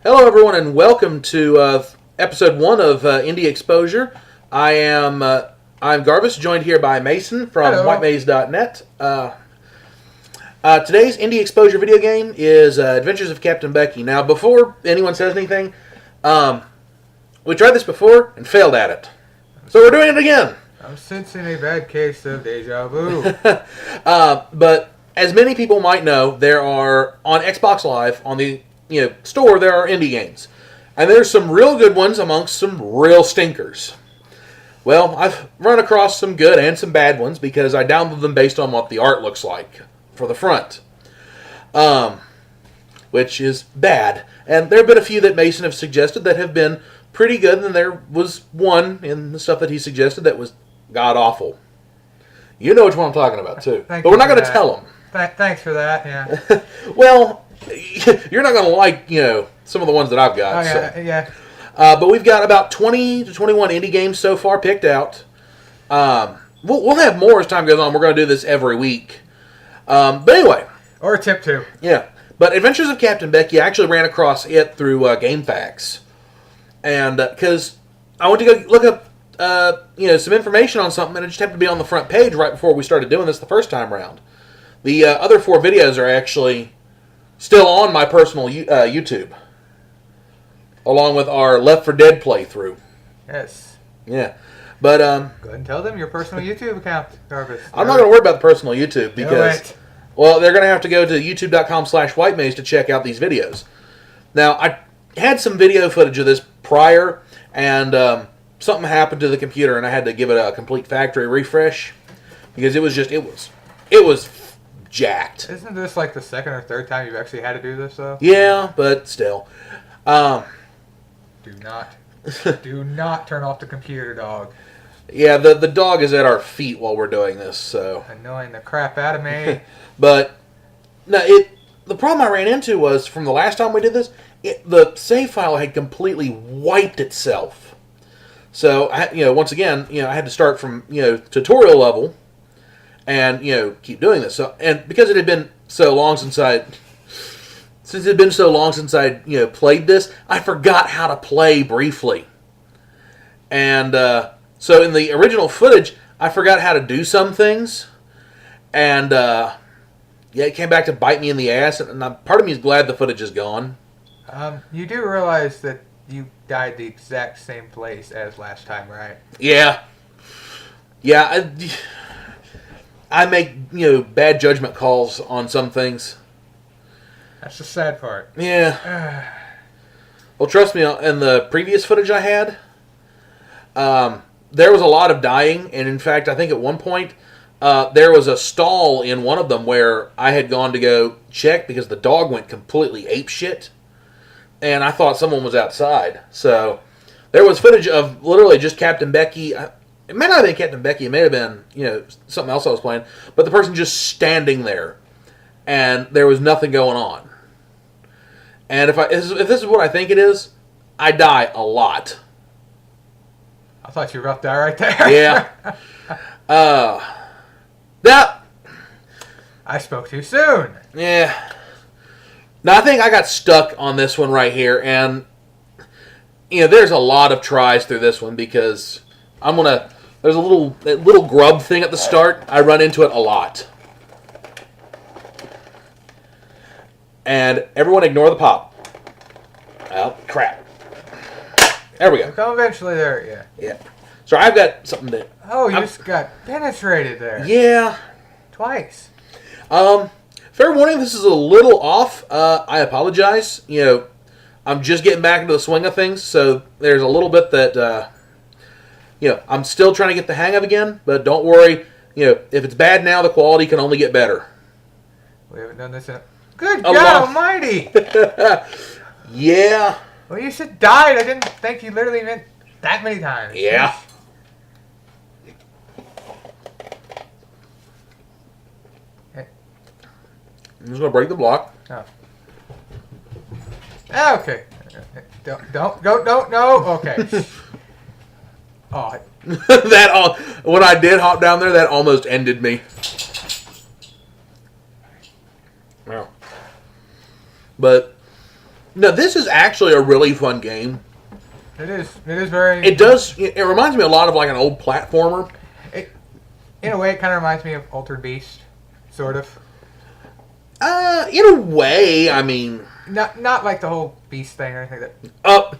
Hello, everyone, and welcome to episode 1 of Indie Exposure. I'm Garvis, joined here by Mason from Hello. Whitemaze.net. Today's Indie Exposure video game is Adventures of Captain Becky. Now, before anyone says anything, we tried this before and failed at it, so we're doing it again. I'm sensing a bad case of deja vu. But as many people might know, there are on Xbox Live on the store, there are indie games. And there's some real good ones amongst some real stinkers. Well, I've run across some good and some bad ones because I downloaded them based on what the art looks like for the front. Which is bad. And there have been a few that Mason have suggested that have been pretty good, and there was one in the stuff that he suggested that was god-awful. You know which one I'm talking about, too. But we're not going to tell them. Thanks for that, yeah. Well, you're not going to like, some of the ones that I've got. Oh, yeah, so. yeah. But we've got about 20 to 21 indie games so far picked out. We'll have more as time goes on. We're going to do this every week. But anyway. Or tip 2. Yeah. But Adventures of Captain Becky, I actually ran across it through GameFAQs. And because I went to go look up some information on something, and it just happened to be on the front page right before we started doing this the first time around. The other 4 videos are actually still on my personal YouTube, along with our Left 4 Dead playthrough. Yes. Yeah. But Go ahead and tell them your personal YouTube account, Garvis. I'm not going to worry about the personal YouTube because, well, they're going to have to go to youtube.com/whitemaze to check out these videos. Now, I had some video footage of this prior, and something happened to the computer, and I had to give it a complete factory refresh because it was jacked. Isn't this like the second or third time you've actually had to do this, though? Yeah, but still. Do not turn off the computer, dog. Yeah, the dog is at our feet while we're doing this, so. Annoying the crap out of me. But, no, the problem I ran into was, from the last time we did this, the save file had completely wiped itself. So, once again, I had to start from, tutorial level and, keep doing this. So, and because it had been so long since I played this, I forgot how to play briefly. And so in the original footage, I forgot how to do some things. And it came back to bite me in the ass. And part of me is glad the footage is gone. You do realize that you died the exact same place as last time, right? Yeah. Yeah, I make, bad judgment calls on some things. That's the sad part. Yeah. Well, trust me, in the previous footage I had, there was a lot of dying, and in fact, I think at one point, there was a stall in one of them where I had gone to go check because the dog went completely apeshit, and I thought someone was outside. So, there was footage of literally just Captain Becky. It may not have been Captain Becky, it may have been, something else I was playing, but the person just standing there, and there was nothing going on. And if this is what I think it is, I die a lot. I thought you were about to die right there. Yeah. I spoke too soon. Yeah. Now, I think I got stuck on this one right here, and, there's a lot of tries through this one because there's a little grub thing at the start. I run into it a lot. And everyone ignore the pop. Oh, crap. There we go. We'll come eventually there, yeah. Yeah. So I've got something to... Oh, you just got penetrated there. Yeah. Twice. Fair warning, this is a little off. I apologize. I'm just getting back into the swing of things, so there's a little bit that, I'm still trying to get the hang of again, but don't worry. If it's bad now, the quality can only get better. We haven't done this in Good God Almighty! Yeah. Well, you said died. I didn't think you literally meant that many times. Yeah. Okay. I'm just going to break the block. Oh. Okay. Don't, no. Okay. Oh. When I did hop down there, that almost ended me. Wow. But No, this is actually a really fun game. It is. It is very. It does. It reminds me a lot of like an old platformer. In a way, it kind of reminds me of Altered Beast, sort of. In a way, I mean, Not like the whole Beast thing or anything like that.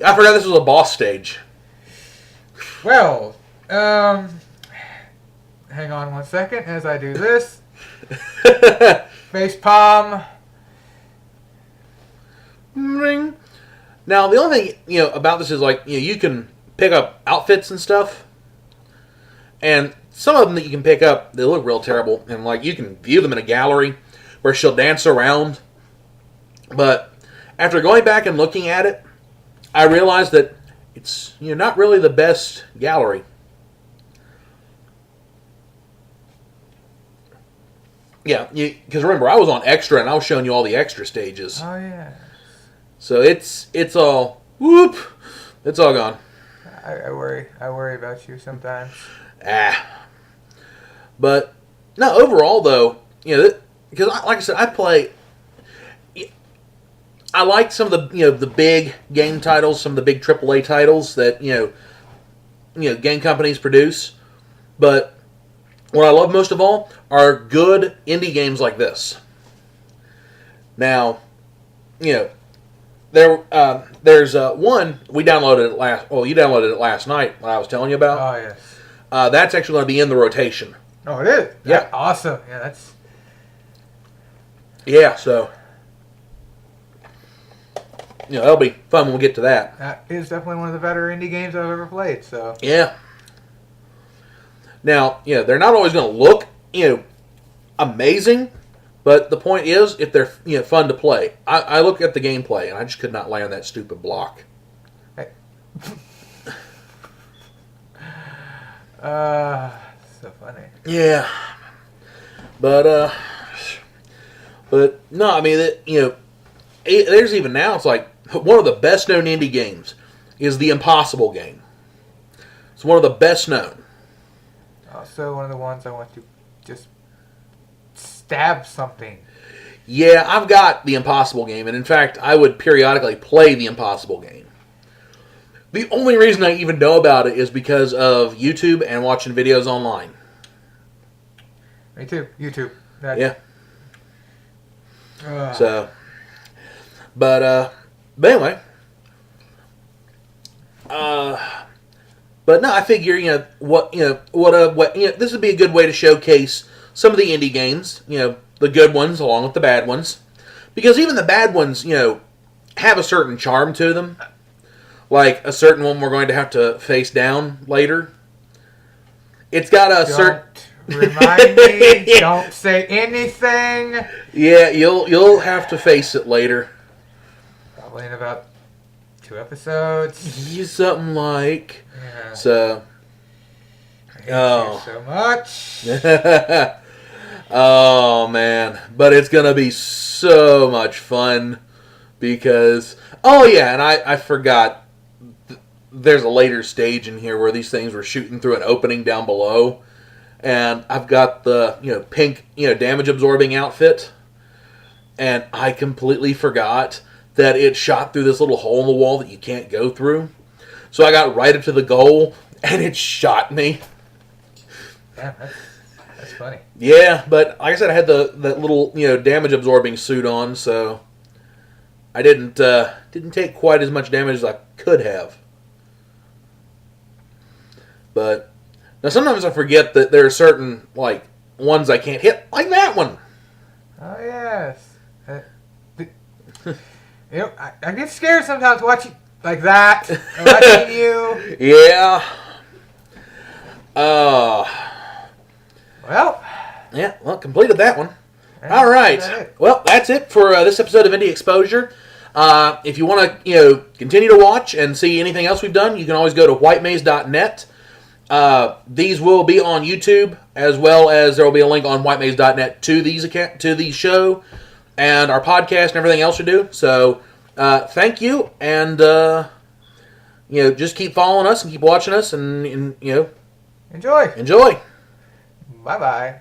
I forgot this was a boss stage. Well, hang on one second as I do this. Face palm. Ring. Now, the only thing about this is like you can pick up outfits and stuff, and some of them that you can pick up, they look real terrible, and like you can view them in a gallery where she'll dance around. But after going back and looking at it, I realized that it's not really the best gallery. Yeah, because remember I was on extra and I was showing you all the extra stages. Oh yeah. So it's all whoop, it's all gone. I worry about you sometimes. But no, overall though, because like I said, I like some of the the big game titles, some of the big AAA titles that game companies produce. But what I love most of all are good indie games like this. Now, there's one we downloaded it last. Well, you downloaded it last night. I was telling you about. Oh yes. That's actually going to be in the rotation. Oh, it is. Yeah. That's awesome. Yeah, that's. Yeah. So. That'll be fun when we get to that. That is definitely one of the better indie games I've ever played. So. Yeah. Now, they're not always going to look, amazing, but the point is, if they're, fun to play. I look at the gameplay, and I just could not land that stupid block. Hey. So funny. Yeah. But no, I mean, there's even now, it's like, one of the best known indie games is the Impossible game. It's one of the best known. Also, one of the ones I want to just stab something. Yeah, I've got the Impossible game, and in fact, I would periodically play the Impossible game. The only reason I even know about it is because of YouTube and watching videos online. Me too. YouTube. Yeah. So, but anyway, but no, I figure this would be a good way to showcase some of the indie games, the good ones along with the bad ones, because even the bad ones, have a certain charm to them, like a certain one we're going to have to face down later. It's got a certain. Remind me. Don't say anything. Yeah, you'll have to face it later. Probably in about 2 episodes. Something like. Yeah. So. I hate you so much. Oh man, but it's gonna be so much fun because and I forgot. There's a later stage in here where these things were shooting through an opening down below. And I've got the, pink, damage absorbing outfit. And I completely forgot that it shot through this little hole in the wall that you can't go through. So I got right up to the goal, and it shot me. Yeah, that's funny. Yeah, but like I said, I had that little, damage absorbing suit on, so I didn't take quite as much damage as I could have. But now, sometimes I forget that there are certain, ones I can't hit, like that one. Oh, yes. I get scared sometimes watching like that. Watching you. Yeah. Well. Yeah, completed that one. Yeah, all right. Well, that's it for this episode of Indie Exposure. If you want to, continue to watch and see anything else we've done, you can always go to whitemaze.net. These will be on YouTube, as well as there will be a link on whitemaze.net to the show and our podcast and everything else we do. So, thank you, and just keep following us and keep watching us, and enjoy. Enjoy. Bye bye.